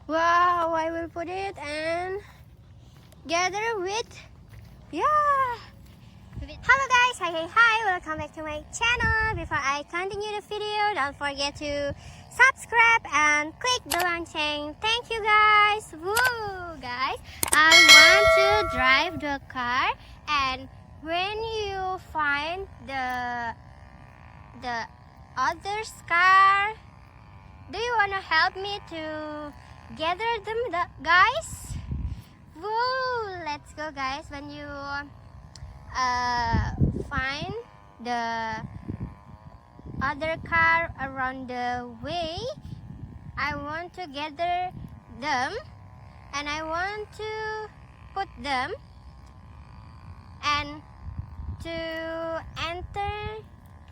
Wow, I will put it and gather with, yeah. Hello guys, hi, welcome back to my channel. Before I continue the video, don't forget to subscribe and click the lonceng. Thank you guys. Woo, guys, I want to drive the car, and when you find the other's car, do you wanna help me to gather them, guys? Woo, let's go guys. When you find the other car around the way, I want to gather them and I want to put them and to enter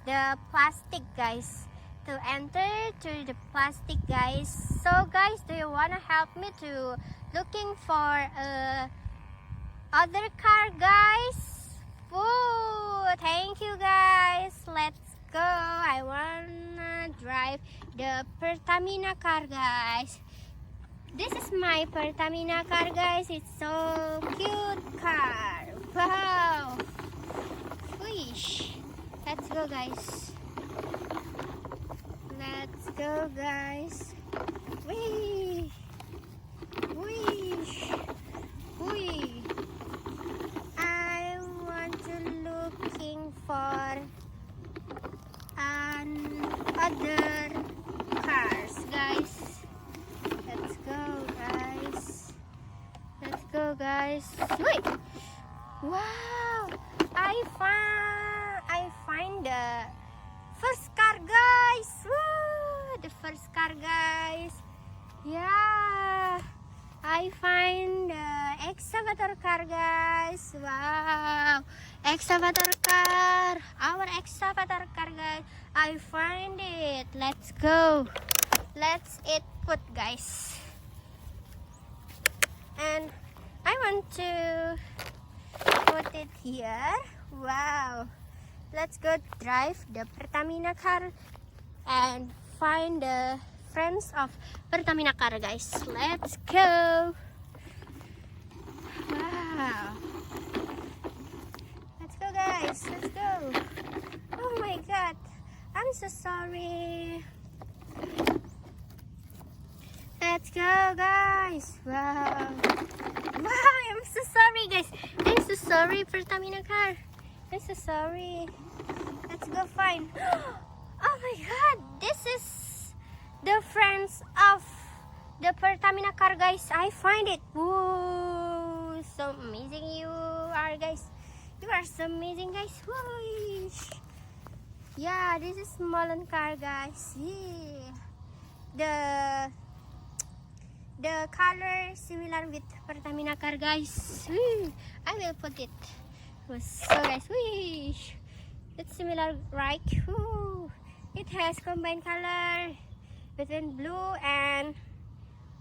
the plastic, guys. To enter to the plastic, guys. So guys, do you want to help me to looking for other car, guys? Woo, thank you guys. Let's go. I wanna drive the Pertamina car, guys. This is my Pertamina car, guys. It's so cute car. Wow. Wish. Let's go, guys. Let's go, guys. Wee. Wish. Wee. I want to looking for other cars, guys. Let's go, guys. Let's go, guys. Wait. Wow. I find the first car, guys. Woo, the first car, guys. Yeah. I find the excavator car, guys. Wow, excavator car, our excavator car, guys. I find it. Let's go. Let's it put, guys. And I want to put it here. Wow. Let's go drive the Pertamina car and find the friends of Pertamina car, guys. Let's go. Wow. Let's go, guys. Let's go. Oh my god, I'm so sorry. Let's go, guys. Wow. Wow, I'm so sorry, guys. I'm so sorry, Pertamina car. I'm so sorry. Let's go find. Oh my god, this is the friends of the Pertamina car, guys. I find it. Woo, so amazing you are, guys. You are so amazing, guys. Woo. Yeah, this is molen car, guys. Yeah. The color similar with Pertamina car, guys. Woo. I will put it. So guys, wish it's similar, right? Woo. It has combined color between blue and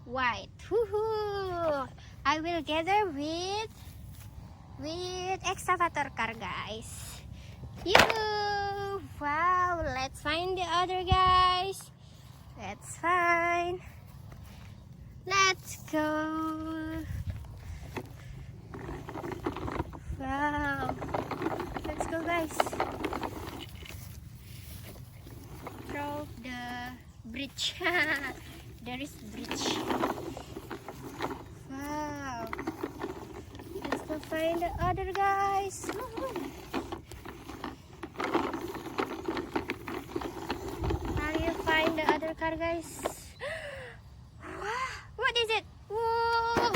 white. Woohoo! I will gather with excavator car, guys. You. Wow, let's find the other, guys. Let's find. Let's go. Wow. Let's go, guys. Through the bridge. There is bridge. Wow. Let's go find the other, guys. How do you find the other car, guys? Wow. What is it? Whoa.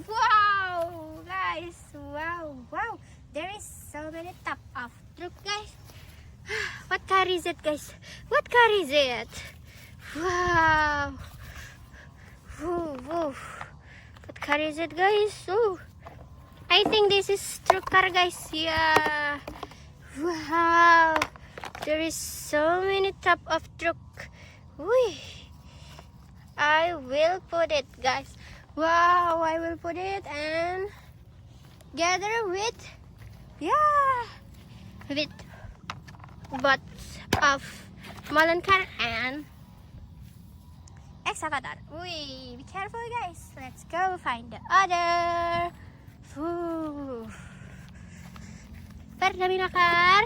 Wow, guys. Wow. Wow. There is so many type of truck, guys. What car is it, guys? What car is it? Wow. Woo, woo. What car is it, guys? Oh, I think this is truck car, guys. Yeah. Wow. There is so many type of truck. Wee. I will put it, guys. Wow, I will put it and gather with, yeah, with bots of molen car and excavator. Wee, be careful, let's go find the other. Ooh. Pertamina car,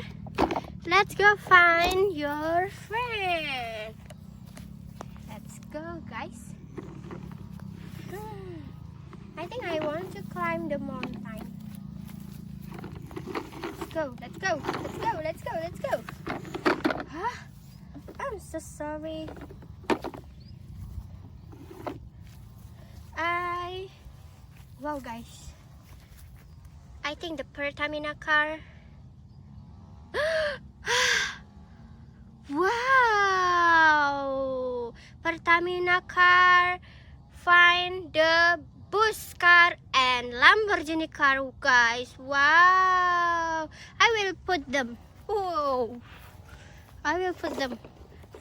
let's go find your friend. Let's go, guys. I think I want to climb the mountain. Let's go, let's go, let's go, let's go, let's go. Huh? I'm so sorry. Wow, guys. I think the Pertamina car. Wow! Pertamina car find the bus car and Lamborghini car, guys. Wow! I will put them. Whoa! I will put them.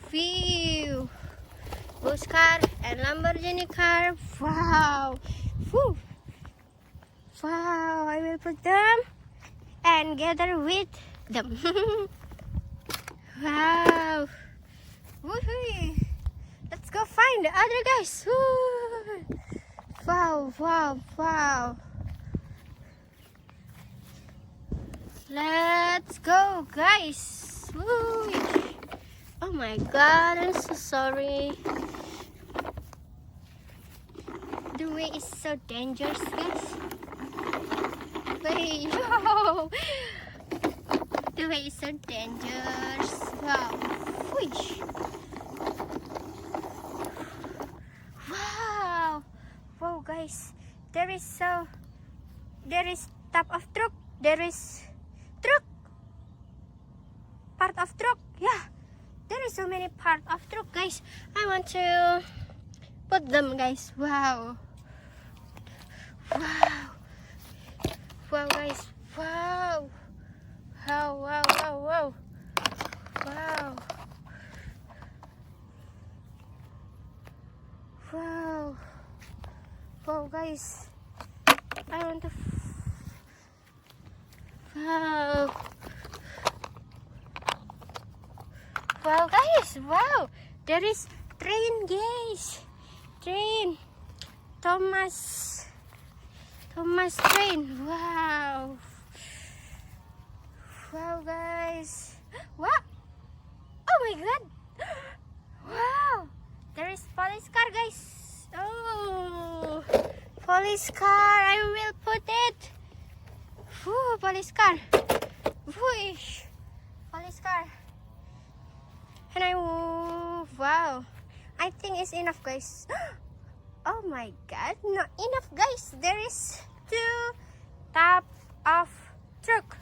Phew! Bus car and Lamborghini car. Wow! Whew. Wow! I will put them and gather with them. Wow! Woohoo! Let's go find the other guys. Woo. Wow! Wow! Wow! Let's go, guys. Woo. Oh my God! I'm so sorry. The way is so dangerous, guys. Wait, no. The way is so dangerous. Wow. Whoosh. Wow. Wow, guys. There is top of truck. There is truck. Part of truck. Yeah. There is so many part of truck, guys. I want to put them, guys. Wow. Wow. Wow, guys. Wow. Wow, wow, wow, wow. Wow. Wow. Wow, guys. I want to... Wow. Wow, guys. Wow. There is train, guys. Train. Thomas train. Wow. Wow, guys. Wow. Oh my God. Wow. There is police car, guys. Oh. Police car. I will put it. Whew, police car. Whoosh. Police car. And wow. I think it's enough, guys. Oh my God. Not enough, guys. There is 2 top of truck.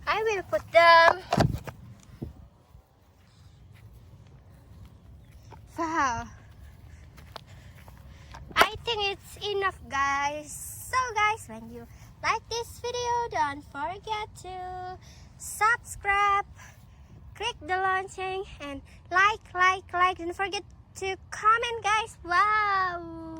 I will put them. Wow. I think it's enough, guys. So, guys, when you like this video, don't forget to subscribe, click the launching, and like. Don't forget to comment, guys. Wow.